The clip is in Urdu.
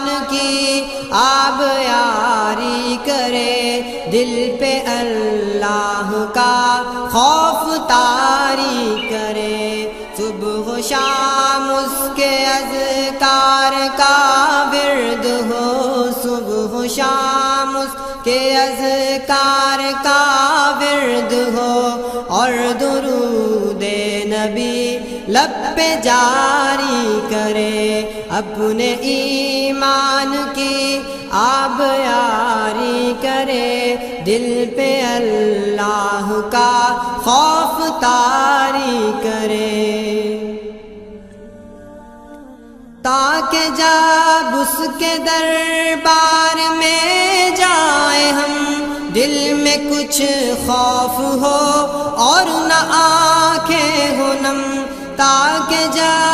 ایمان کی آب یاری کرے، دل پہ اللہ کا خوف طاری کرے، صبح و شام اس کے اذکار کا ورد ہو، صبح و شام اس کے اذکار کا ورد ہو، اور درود نبی لب پہ جاری کرے، اپنے ایمان کی آب یاری کرے، دل پہ اللہ کا خوف طاری کرے، تاکہ جب اس کے دربار میں جائیں ہم دل میں کچھ خوف ہو اور نہ آنکھیں ہو نم، تاکہ جب